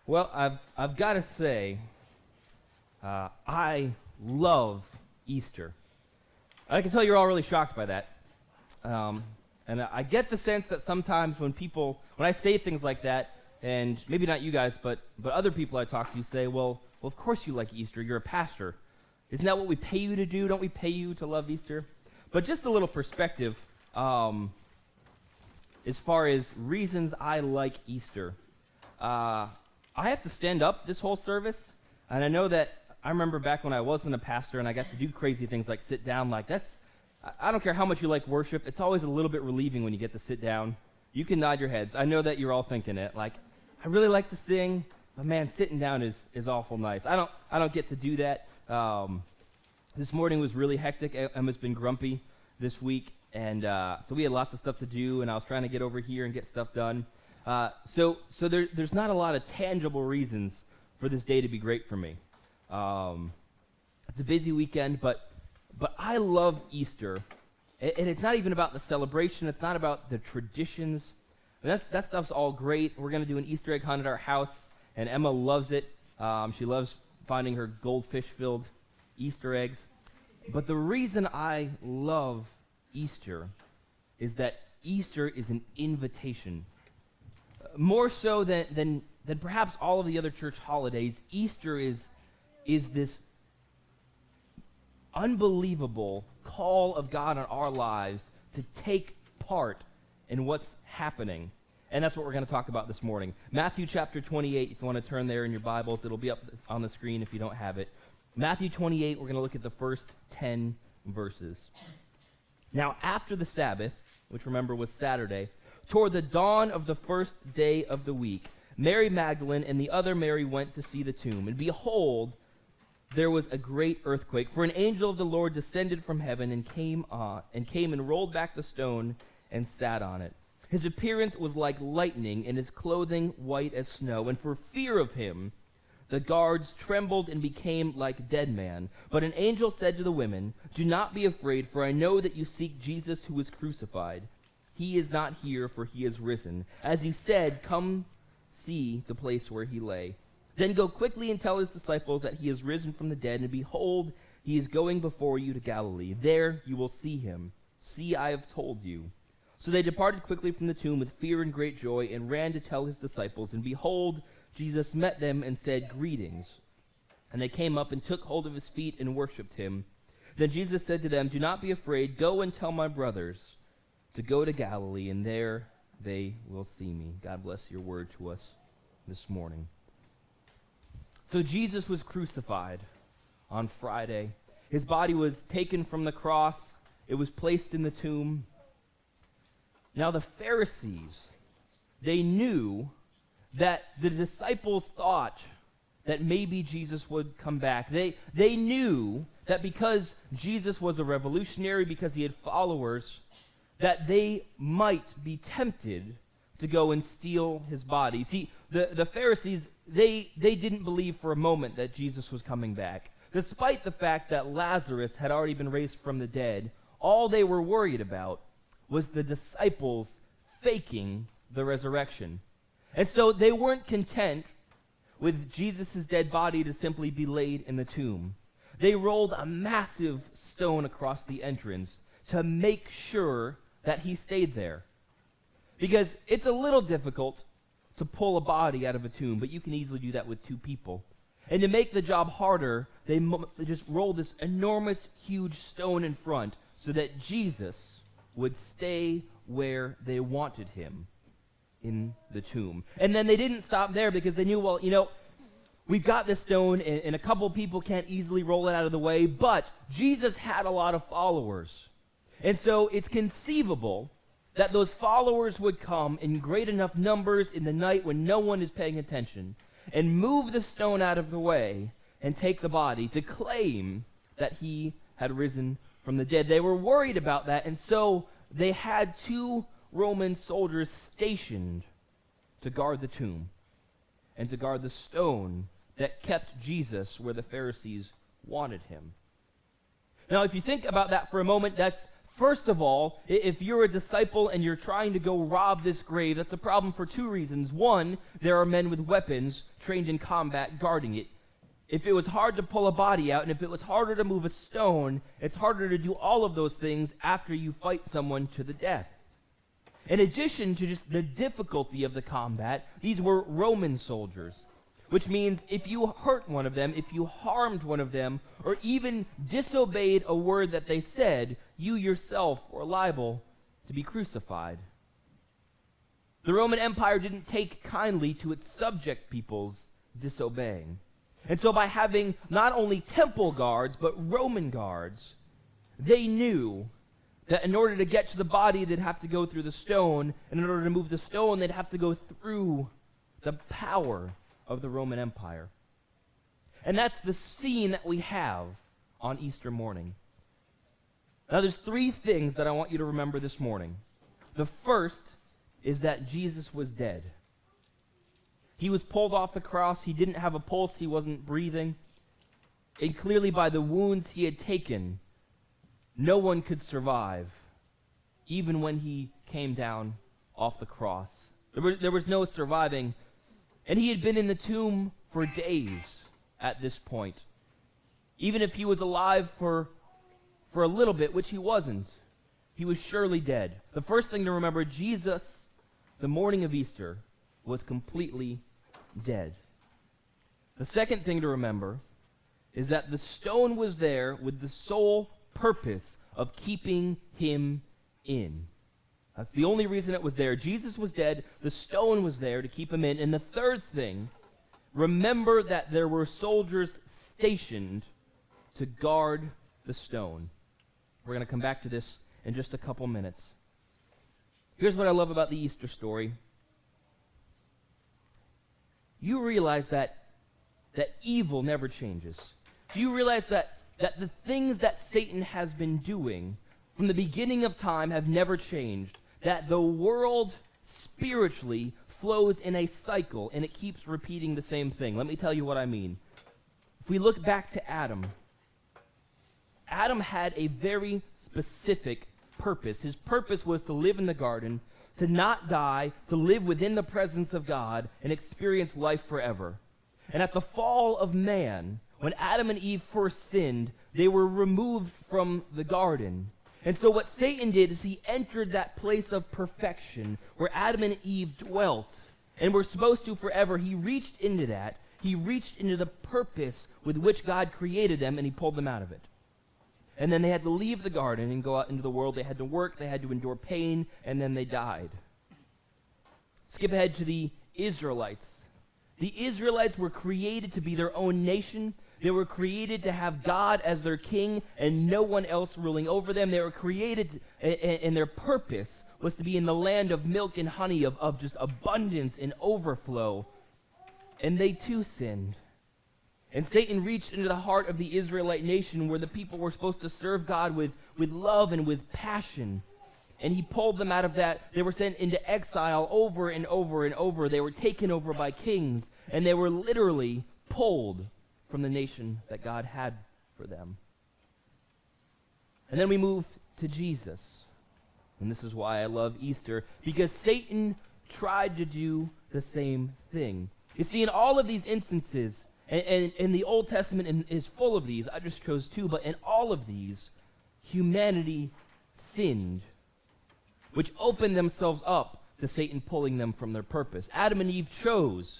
Well, I've got to say, I love Easter. I can tell you're all really shocked by that. And I get the sense that sometimes when I say things like that, and maybe not you guys, but other people I talk to say, well, of course you like Easter. You're a pastor. Isn't that what we pay you to do? Don't we pay you to love Easter? But just a little perspective, as far as reasons I like Easter. I have to stand up this whole service, and I know that I remember back when I wasn't a pastor and I got to do crazy things like sit down. I don't care how much you like worship, it's always a little bit relieving when you get to sit down. You can nod your heads. I know that you're all thinking it. I really like to sing, but man, sitting down is awful nice. I don't get to do that. This morning was really hectic. Emma's been grumpy this week, and so we had lots of stuff to do, and I was trying to get over here and get stuff done. So there's not a lot of tangible reasons for this day to be great for me. It's a busy weekend, but I love Easter. And it's not even about the celebration. It's not about the traditions. That stuff's all great. We're going to do an Easter egg hunt at our house, and Emma loves it. She loves finding her goldfish-filled Easter eggs. But the reason I love Easter is that Easter is an invitation. More so than perhaps all of the other church holidays, Easter is this unbelievable call of God on our lives to take part in what's happening. And that's what we're going to talk about this morning. Matthew chapter 28, if you want to turn there in your Bibles, it'll be up on the screen if you don't have it. Matthew 28, we're going to look at the first 10 verses. Now, after the Sabbath, which remember was Saturday, toward the dawn of the first day of the week, Mary Magdalene and the other Mary went to see the tomb. And behold, there was a great earthquake, for an angel of the Lord descended from heaven and came and rolled back the stone and sat on it. His appearance was like lightning, and his clothing white as snow. And for fear of him, the guards trembled and became like dead men. But an angel said to the women, "Do not be afraid, for I know that you seek Jesus who was crucified. He is not here, for he is risen. As he said, come see the place where he lay. Then go quickly and tell his disciples that he is risen from the dead, and behold, he is going before you to Galilee. There you will see him. See, I have told you." So they departed quickly from the tomb with fear and great joy, and ran to tell his disciples. And behold, Jesus met them and said, "Greetings." And they came up and took hold of his feet and worshipped him. Then Jesus said to them, "Do not be afraid. Go and tell my brothers to go to Galilee, and there they will see me." God bless your word to us this morning. So Jesus was crucified on Friday. His body was taken from the cross. It was placed in the tomb. Now the Pharisees, they knew that the disciples thought that maybe Jesus would come back. They knew that because Jesus was a revolutionary, because he had followers, that they might be tempted to go and steal his body. See, the Pharisees, they didn't believe for a moment that Jesus was coming back. Despite the fact that Lazarus had already been raised from the dead, all they were worried about was the disciples faking the resurrection. And so they weren't content with Jesus' dead body to simply be laid in the tomb. They rolled a massive stone across the entrance to make sure that he stayed there. Because it's a little difficult to pull a body out of a tomb, but you can easily do that with two people. And to make the job harder, they just rolled this enormous, huge stone in front so that Jesus would stay where they wanted him, in the tomb. And then they didn't stop there because they knew, well, we've got this stone and a couple people can't easily roll it out of the way, but Jesus had a lot of followers. And so it's conceivable that those followers would come in great enough numbers in the night when no one is paying attention and move the stone out of the way and take the body to claim that he had risen from the dead. They were worried about that, and so they had 2 Roman soldiers stationed to guard the tomb and to guard the stone that kept Jesus where the Pharisees wanted him. Now, if you think about that for a moment, that's First of all, if you're a disciple and you're trying to go rob this grave, that's a problem for two reasons. One, there are men with weapons trained in combat guarding it. If it was hard to pull a body out, and if it was harder to move a stone, it's harder to do all of those things after you fight someone to the death. In addition to just the difficulty of the combat, these were Roman soldiers, which means if you hurt one of them, if you harmed one of them, or even disobeyed a word that they said, you yourself were liable to be crucified. The Roman Empire didn't take kindly to its subject peoples disobeying. And so by having not only temple guards, but Roman guards, they knew that in order to get to the body, they'd have to go through the stone, and in order to move the stone, they'd have to go through the power of the Roman Empire. And that's the scene that we have on Easter morning. Now there's three things that I want you to remember this morning. The first is that Jesus was dead. He was pulled off the cross. He didn't have a pulse. He wasn't breathing. And clearly by the wounds he had taken, no one could survive, even when he came down off the cross. There was no surviving. And he had been in the tomb for days at this point. Even if he was alive for a little bit, which he wasn't, he was surely dead. The first thing to remember, Jesus, the morning of Easter, was completely dead. The second thing to remember is that the stone was there with the sole purpose of keeping him in. That's the only reason it was there. Jesus was dead. The stone was there to keep him in. And the third thing, remember that there were soldiers stationed to guard the stone. We're going to come back to this in just a couple minutes. Here's what I love about the Easter story. You realize that evil never changes. Do you realize that the things that Satan has been doing from the beginning of time have never changed? That the world spiritually flows in a cycle, and it keeps repeating the same thing. Let me tell you what I mean. If we look back to Adam, Adam had a very specific purpose. His purpose was to live in the garden, to not die, to live within the presence of God, and experience life forever. And at the fall of man, when Adam and Eve first sinned, they were removed from the garden. And so what Satan did is he entered that place of perfection where Adam and Eve dwelt and were supposed to forever. He reached into that. He reached into the purpose with which God created them, and he pulled them out of it. And then they had to leave the garden and go out into the world. They had to work, they had to endure pain, and then they died. Skip ahead to the Israelites. The Israelites were created to be their own nation. They were created to have God as their king and no one else ruling over them. They were created, and their purpose was to be in the land of milk and honey, of just abundance and overflow. And they too sinned. And Satan reached into the heart of the Israelite nation where the people were supposed to serve God with love and with passion. And he pulled them out of that. They were sent into exile over and over and over. They were taken over by kings, and they were literally pulled from the nation that God had for them. And then we move to Jesus. And this is why I love Easter, because Satan tried to do the same thing. You see, in all of these instances, and the Old Testament is full of these, I just chose two, but in all of these, humanity sinned, which opened themselves up to Satan pulling them from their purpose. Adam and Eve chose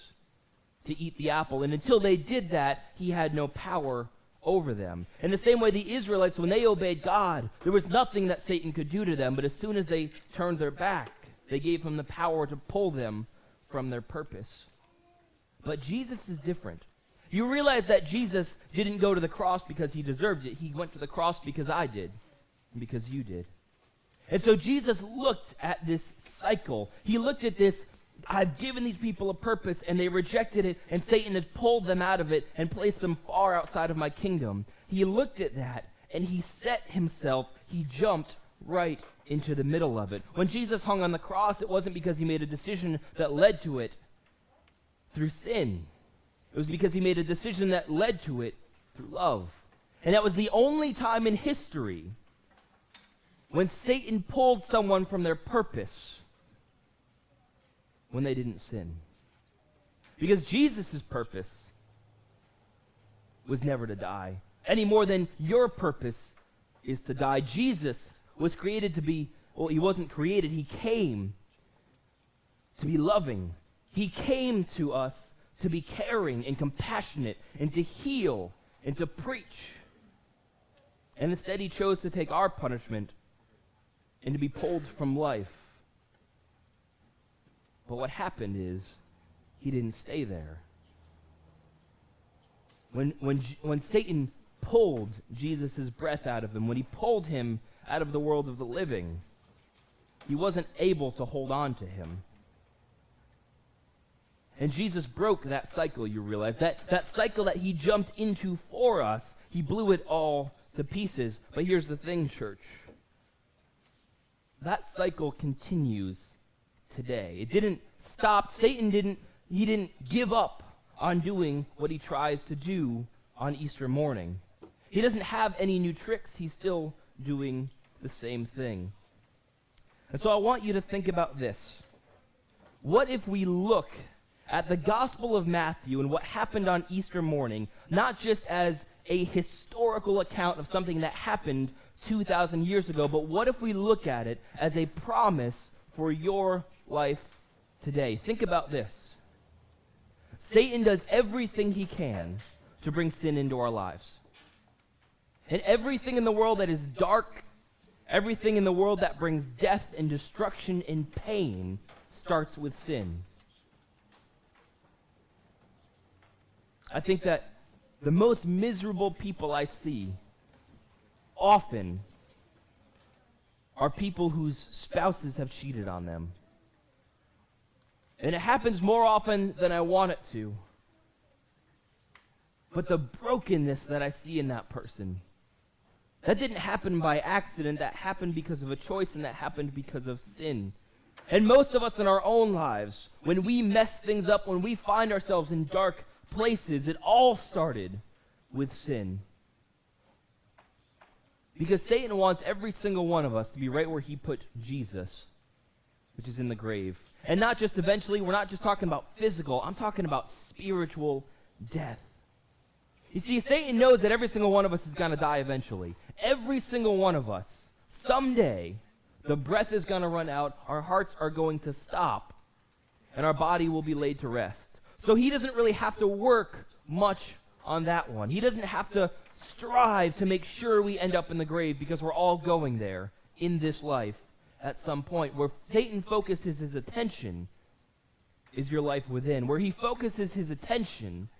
to eat the apple, and until they did that, he had no power over them. In the same way, the Israelites, when they obeyed God, there was nothing that Satan could do to them, but as soon as they turned their back, they gave him the power to pull them from their purpose. But Jesus is different. You realize that Jesus didn't go to the cross because he deserved it. He went to the cross because I did, and because you did. And so Jesus looked at this cycle. He looked at this, I've given these people a purpose, and they rejected it, and Satan had pulled them out of it and placed them far outside of my kingdom. He looked at that, and he set himself, he jumped right into the middle of it. When Jesus hung on the cross, it wasn't because he made a decision that led to it through sin. It was because he made a decision that led to it through love. And that was the only time in history when Satan pulled someone from their purpose when they didn't sin. Because Jesus' purpose was never to die, any more than your purpose is to die. Jesus was created to be, well, he wasn't created, he came to be loving. He came to us to be caring and compassionate and to heal and to preach. And instead he chose to take our punishment and to be pulled from life. But what happened is he didn't stay there. When Satan pulled Jesus' breath out of him, when he pulled him out of the world of the living, he wasn't able to hold on to him. And Jesus broke that cycle, you realize. That cycle that he jumped into for us, he blew it all to pieces. But here's the thing, church. That cycle continues today. It didn't stop. Satan didn't give up on doing what he tries to do on Easter morning. He doesn't have any new tricks. He's still doing the same thing. And so I want you to think about this. What if we look at the Gospel of Matthew and what happened on Easter morning, not just as a historical account of something that happened 2,000 years ago, but what if we look at it as a promise for your life today? Think about this. Satan does everything he can to bring sin into our lives. And everything in the world that is dark, everything in the world that brings death and destruction and pain starts with sin. I think that the most miserable people I see often are people whose spouses have cheated on them. And it happens more often than I want it to. But the brokenness that I see in that person, that didn't happen by accident. That happened because of a choice, and that happened because of sin. And most of us in our own lives, when we mess things up, when we find ourselves in dark places, it all started with sin. Because Satan wants every single one of us to be right where he put Jesus, which is in the grave. And not just eventually, we're not just talking about physical, I'm talking about spiritual death. You see, Satan knows that every single one of us is going to die eventually. Every single one of us, someday, the breath is going to run out, our hearts are going to stop, and our body will be laid to rest. So he doesn't really have to work much on that one. He doesn't have to strive to make sure we end up in the grave, because we're all going there in this life at some point. Where Satan focuses his attention is your life within. Where he focuses his attention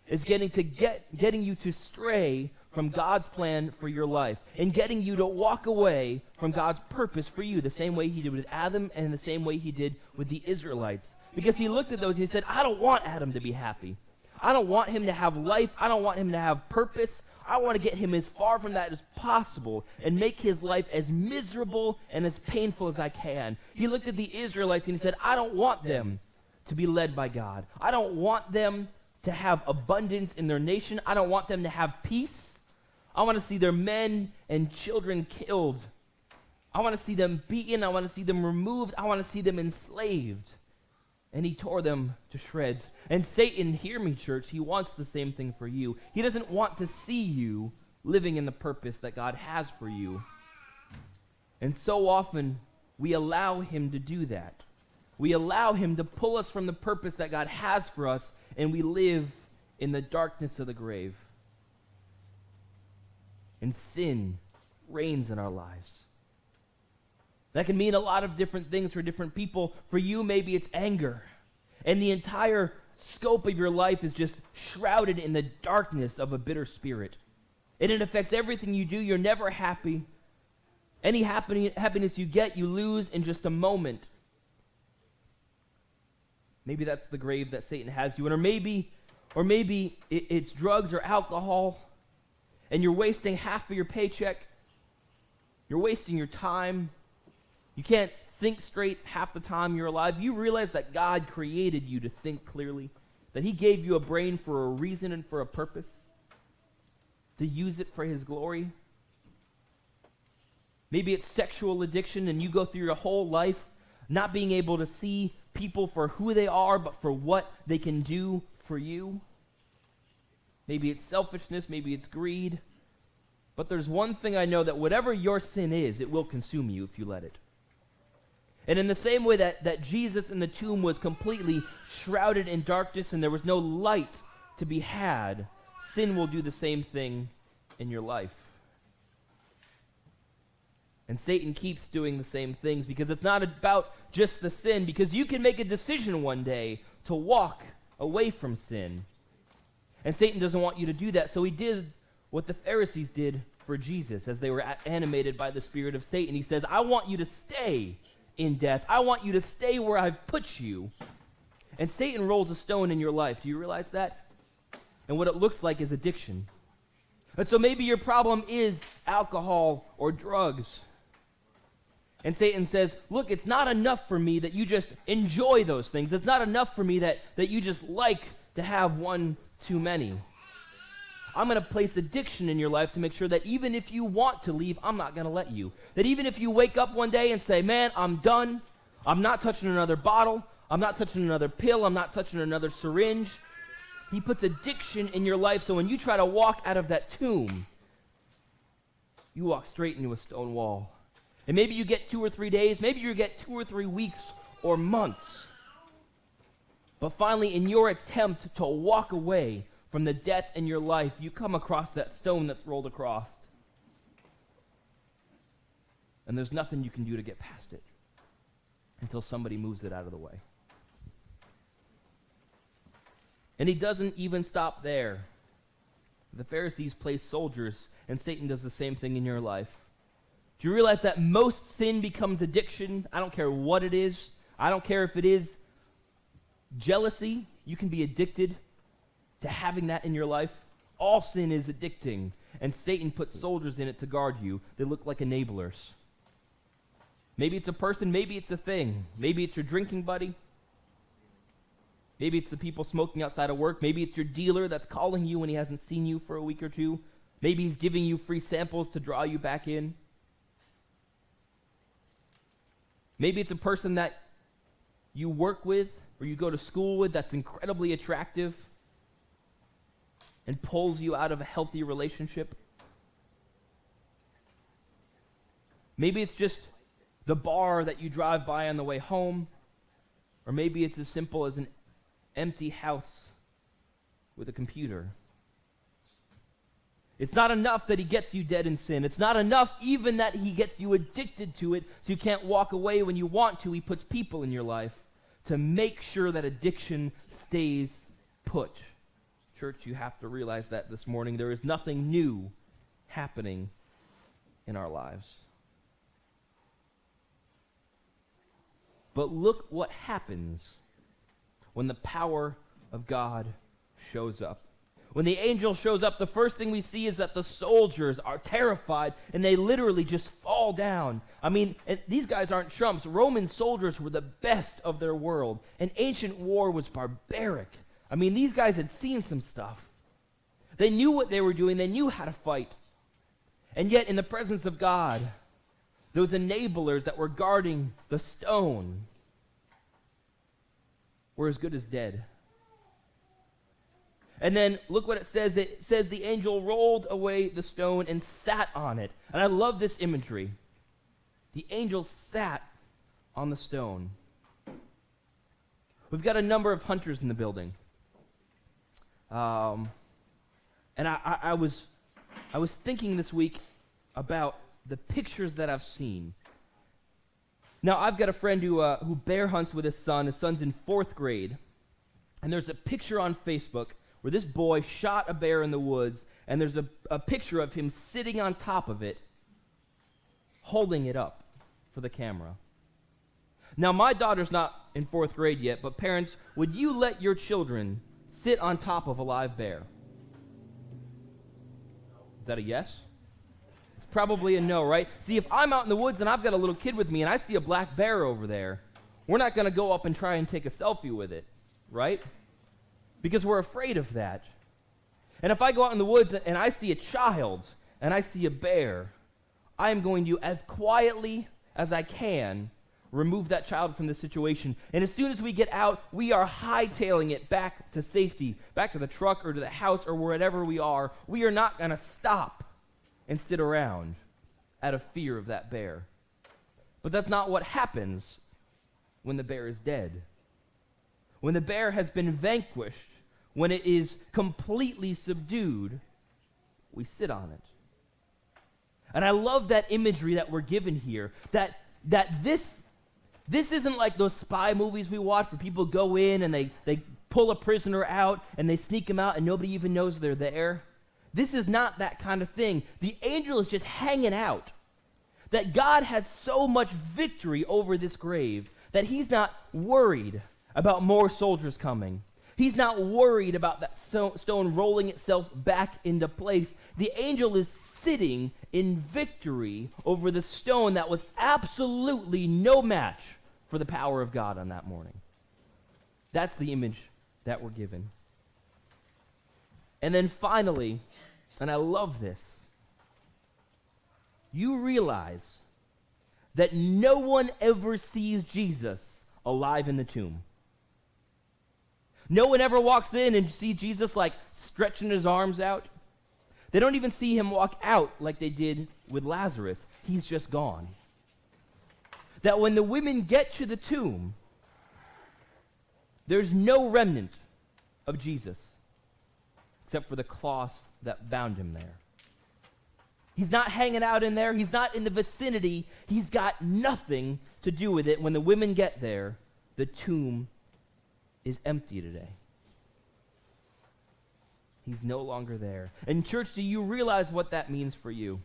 is getting you to stray from God's plan for your life and getting you to walk away from God's purpose for you, the same way he did with Adam and the same way he did with the Israelites. Because he looked at those and he said, I don't want Adam to be happy. I don't want him to have life. I don't want him to have purpose. I want to get him as far from that as possible and make his life as miserable and as painful as I can. He looked at the Israelites and he said, I don't want them to be led by God. I don't want them to have abundance in their nation. I don't want them to have peace. I want to see their men and children killed. I want to see them beaten. I want to see them removed. I want to see them enslaved. And he tore them to shreds. And Satan, hear me, church, he wants the same thing for you. He doesn't want to see you living in the purpose that God has for you. And so often, we allow him to do that. We allow him to pull us from the purpose that God has for us, and we live in the darkness of the grave. And sin reigns in our lives. That can mean a lot of different things for different people. For you, maybe it's anger. And the entire scope of your life is just shrouded in the darkness of a bitter spirit. And it affects everything you do. You're never happy. Any happiness you get, you lose in just a moment. Maybe that's the grave that Satan has you in. Or maybe it's drugs or alcohol, and you're wasting half of your paycheck. You're wasting your time. You can't think straight half the time you're alive. You realize that God created you to think clearly, that he gave you a brain for a reason and for a purpose, to use it for his glory. Maybe it's sexual addiction, and you go through your whole life not being able to see people for who they are, but for what they can do for you. Maybe it's selfishness, maybe it's greed. But there's one thing I know, that whatever your sin is, it will consume you if you let it. And in the same way that Jesus in the tomb was completely shrouded in darkness and there was no light to be had, sin will do the same thing in your life. And Satan keeps doing the same things, because it's not about just the sin, because you can make a decision one day to walk away from sin. And Satan doesn't want you to do that, so he did what the Pharisees did for Jesus as they were animated by the spirit of Satan. He says, I want you to stay in death. I want you to stay where I've put you. And Satan rolls a stone in your life. Do you realize that? And what it looks like is addiction. And so maybe your problem is alcohol or drugs. And Satan says, look, it's not enough for me that you just enjoy those things. It's not enough for me that you just like to have one too many. I'm going to place addiction in your life to make sure that even if you want to leave, I'm not going to let you. That even if you wake up one day and say, man, I'm done. I'm not touching another bottle. I'm not touching another pill. I'm not touching another syringe. He puts addiction in your life, so when you try to walk out of that tomb, you walk straight into a stone wall. And maybe you get 2 or 3 days, maybe you get 2 or 3 weeks or months. But finally, in your attempt to walk away from the death in your life, you come across that stone that's rolled across. And there's nothing you can do to get past it until somebody moves it out of the way. And he doesn't even stop there. The Pharisees placed soldiers, and Satan does the same thing in your life. Do you realize that most sin becomes addiction? I don't care what it is. I don't care if it is jealousy. You can be addicted to having that in your life. All sin is addicting, and Satan puts soldiers in it to guard you. They look like enablers. Maybe it's a person, maybe it's a thing. Maybe it's your drinking buddy. Maybe it's the people smoking outside of work. Maybe it's your dealer that's calling you when he hasn't seen you for a week or two. Maybe he's giving you free samples to draw you back in. Maybe it's a person that you work with or you go to school with that's incredibly attractive and pulls you out of a healthy relationship. Maybe it's just the bar that you drive by on the way home. Or maybe it's as simple as an empty house with a computer. It's not enough that he gets you dead in sin. It's not enough even that he gets you addicted to it so you can't walk away when you want to. He puts people in your life to make sure that addiction stays put. Church, you have to realize that this morning. There is nothing new happening in our lives. But look what happens when the power of God shows up. When the angel shows up, the first thing we see is that the soldiers are terrified, and they literally just fall down. I mean, these guys aren't chumps. Roman soldiers were the best of their world, and ancient war was barbaric. I mean, these guys had seen some stuff. They knew what they were doing. They knew how to fight. And yet, in the presence of God, those enablers that were guarding the stone were as good as dead. And then look what it says. It says the angel rolled away the stone and sat on it. And I love this imagery. The angel sat on the stone. We've got a number of hunters in the building. And I was thinking this week about the pictures that I've seen. Now, I've got a friend who bear hunts with his son. His son's in 4th grade. And there's a picture on Facebook where this boy shot a bear in the woods, and there's a picture of him sitting on top of it, holding it up for the camera. Now, my daughter's not in 4th grade yet, but parents, would you let your children sit on top of a live bear? Is that a yes? It's probably a no, right? See, if I'm out in the woods and I've got a little kid with me and I see a black bear over there, we're not going to go up and try and take a selfie with it, right? Because we're afraid of that. And if I go out in the woods and I see a child and I see a bear, I am going to, as quietly as I can, remove that child from the situation. And as soon as we get out, we are hightailing it back to safety, back to the truck or to the house or wherever we are. We are not going to stop and sit around out of fear of that bear. But that's not what happens when the bear is dead. When the bear has been vanquished, when it is completely subdued, we sit on it. And I love that imagery that we're given here, that this isn't like those spy movies we watch where people go in and they pull a prisoner out and they sneak him out and nobody even knows they're there. This is not that kind of thing. The angel is just hanging out. That God has so much victory over this grave that he's not worried about more soldiers coming. He's not worried about that stone rolling itself back into place. The angel is sitting in victory over the stone that was absolutely no match for the power of God on that morning. That's the image that we're given. And then finally, and I love this, you realize that no one ever sees Jesus alive in the tomb. No one ever walks in and sees Jesus like stretching his arms out. They don't even see him walk out like they did with Lazarus. He's just gone. That when the women get to the tomb, there's no remnant of Jesus except for the cloths that bound him there. He's not hanging out in there. He's not in the vicinity. He's got nothing to do with it. When the women get there, the tomb is empty today. He's no longer there. And church, do you realize what that means for you?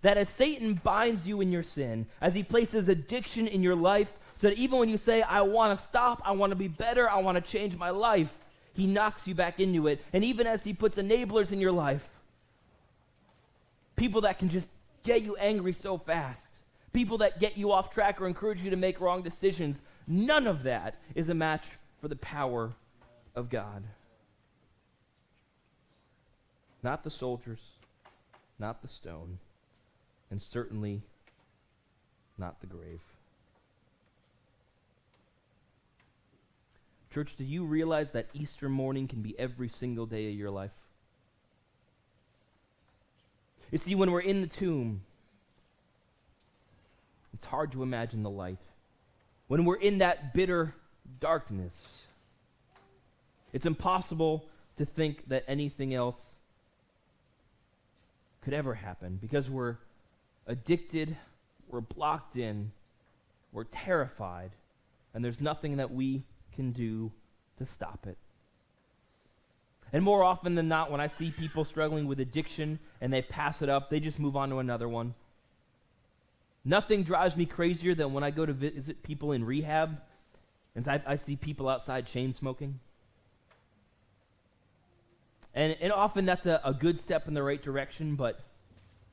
That as Satan binds you in your sin, as he places addiction in your life, so that even when you say, I want to stop, I want to be better, I want to change my life, he knocks you back into it. And even as he puts enablers in your life, people that can just get you angry so fast, people that get you off track or encourage you to make wrong decisions, none of that is a match for the power of God. Not the soldiers, not the stone, and certainly not the grave. Church, do you realize that Easter morning can be every single day of your life? You see, when we're in the tomb, it's hard to imagine the light. When we're in that bitter darkness, it's impossible to think that anything else could ever happen because we're addicted, we're blocked in, we're terrified, and there's nothing that we can do to stop it. And more often than not, when I see people struggling with addiction and they pass it up, they just move on to another one. Nothing drives me crazier than when I go to visit people in rehab and I see people outside chain smoking. And often that's a good step in the right direction, but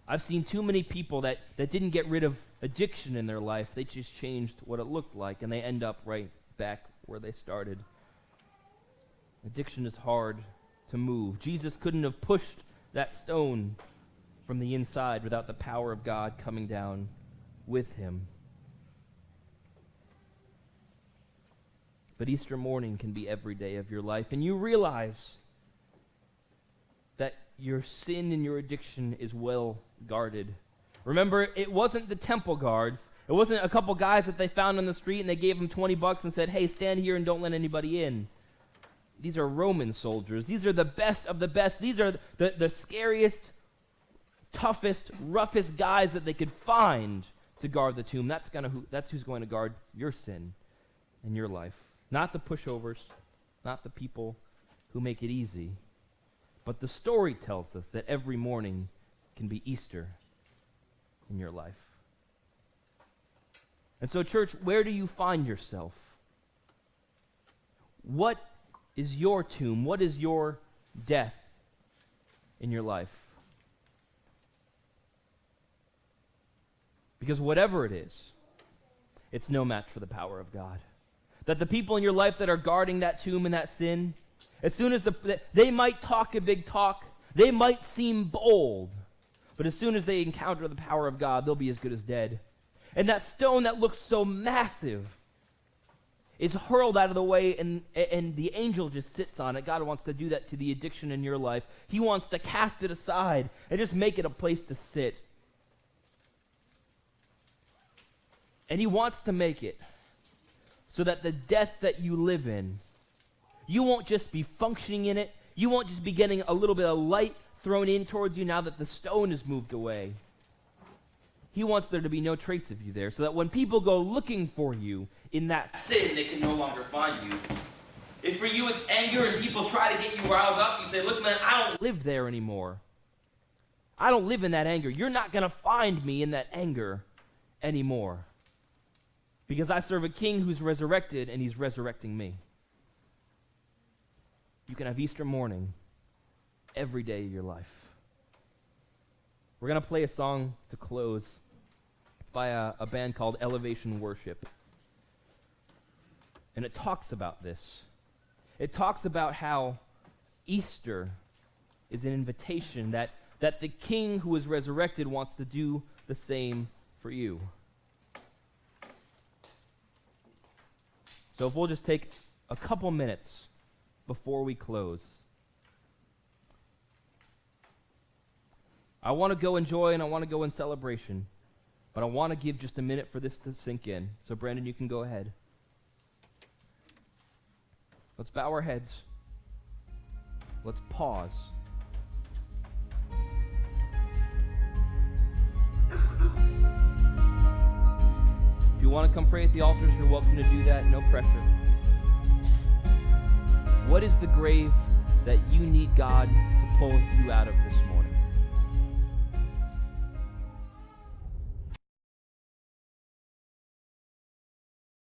I've seen too many people that didn't get rid of addiction in their life. They just changed what it looked like, and they end up right back where they started. Addiction is hard to move. Jesus couldn't have pushed that stone from the inside without the power of God coming down with him. But Easter morning can be every day of your life, and you realize that your sin and your addiction is well guarded. Remember, it wasn't the temple guards. It wasn't a couple guys that they found on the street and they gave them $20 and said, hey, stand here and don't let anybody in. These are Roman soldiers. These are the best of the best. These are the scariest, toughest, roughest guys that they could find to guard the tomb. That's who's going to guard your sin and your life. Not the pushovers, not the people who make it easy. But the story tells us that every morning can be Easter in your life. And so, church, where do you find yourself? What is your tomb? What is your death in your life? Because whatever it is, it's no match for the power of God. That the people in your life that are guarding that tomb and that sin, as soon as they might talk a big talk, they might seem bold, But as soon as they encounter the power of God, they'll be as good as dead. And that stone that looks so massive is hurled out of the way, and the angel just sits on it. God wants to do that to the addiction in your life. He wants to cast it aside and just make it a place to sit. And he wants to make it so that the death that you live in, you won't just be functioning in it. You won't just be getting a little bit of light thrown in towards you now that the stone is moved away. He wants there to be no trace of you there, so that when people go looking for you in that sin, they can no longer find you. If for you it's anger and people try to get you riled up, you say, look, man, I don't live there anymore. I don't live in that anger. You're not going to find me in that anger anymore. Because I serve a king who's resurrected, and he's resurrecting me. You can have Easter morning every day of your life. We're going to play a song to close. It's by a band called Elevation Worship. And it talks about this. It talks about how Easter is an invitation that the King who is resurrected wants to do the same for you. So if we'll just take a couple minutes before we close. I want to go in joy and I want to go in celebration, but I want to give just a minute for this to sink in. So Brandon, you can go ahead. Let's bow our heads. Let's pause. If you want to come pray at the altars, you're welcome to do that. No pressure. What is the grave that you need God to pull you out of this morning?